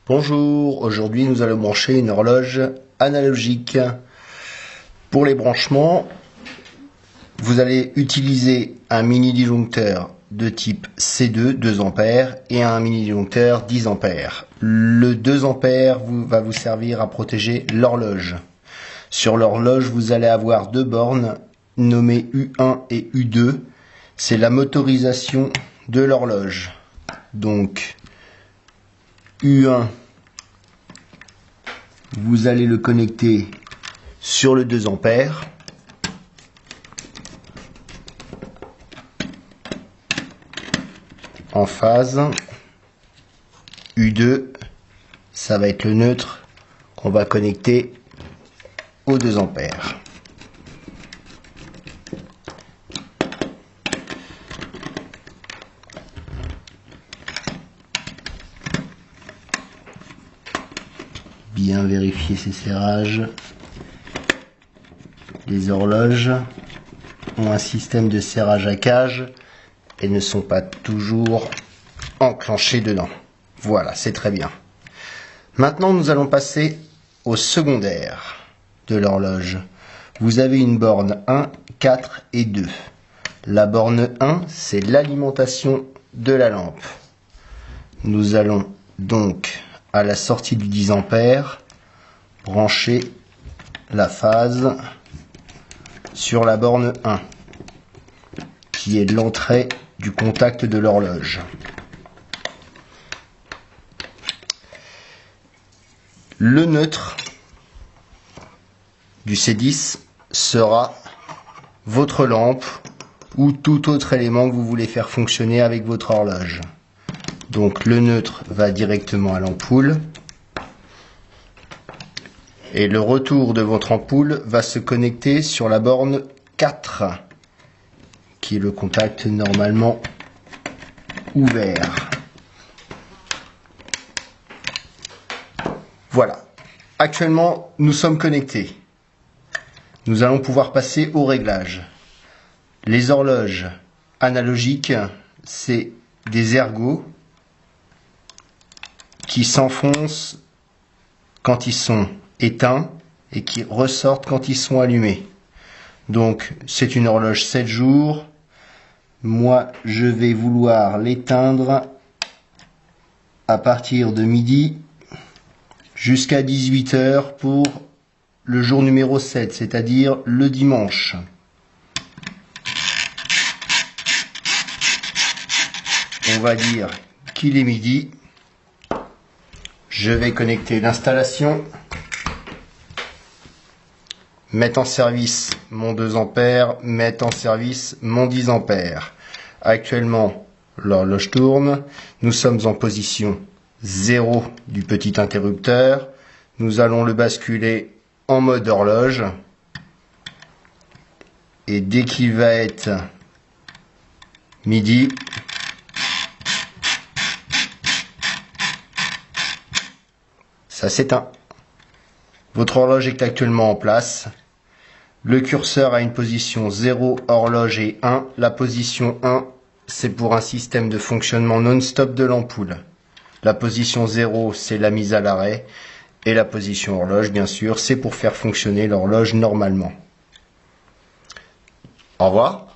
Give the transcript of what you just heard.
Bonjour, aujourd'hui nous allons brancher une horloge analogique. Pour les branchements, vous allez utiliser un mini disjoncteur de type C2, 2 ampères, et un mini disjoncteur 10 ampères. Le 2 ampères va vous servir à protéger l'horloge. Sur l'horloge, vous allez avoir deux bornes nommées U1 et U2. C'est la motorisation de l'horloge. Donc, U1, vous allez le connecter sur le 2 ampères. En phase. U2, ça va être le neutre qu'on va connecter au 2 ampères. Bien vérifier ces serrages. Les horloges ont un système de serrage à cage et ne sont pas toujours enclenchées dedans. Voilà, c'est très bien. Maintenant, nous allons passer au secondaire de l'horloge. Vous avez une borne 1, 4 et 2. La borne 1, c'est l'alimentation de la lampe. Nous allons donc, à la sortie du 10 ampères, brancher la phase sur la borne 1, qui est l'entrée du contact de l'horloge. Le neutre du C10 sera votre lampe ou tout autre élément que vous voulez faire fonctionner avec votre horloge. Donc le neutre va directement à l'ampoule et le retour de votre ampoule va se connecter sur la borne 4 qui est le contact normalement ouvert. Voilà. Actuellement, nous sommes connectés. Nous allons pouvoir passer au réglage. Les horloges analogiques, c'est des ergots qui s'enfoncent quand ils sont éteints et qui ressortent quand ils sont allumés. Donc, c'est une horloge 7 jours. Moi, je vais vouloir l'éteindre à partir de midi jusqu'à 18 h pour le jour numéro 7, c'est-à-dire le dimanche. On va dire qu'il est midi. Je vais connecter l'installation, mettre en service mon 2 ampères, mettre en service mon 10 ampères. Actuellement, l'horloge tourne. Nous sommes en position 0 du petit interrupteur. Nous allons le basculer en mode horloge. Et dès qu'il va être midi, ça s'éteint. Votre horloge est actuellement en place. Le curseur a une position 0, horloge et 1. La position 1, c'est pour un système de fonctionnement non-stop de l'ampoule. La position 0, c'est la mise à l'arrêt. Et la position horloge, bien sûr, c'est pour faire fonctionner l'horloge normalement. Au revoir.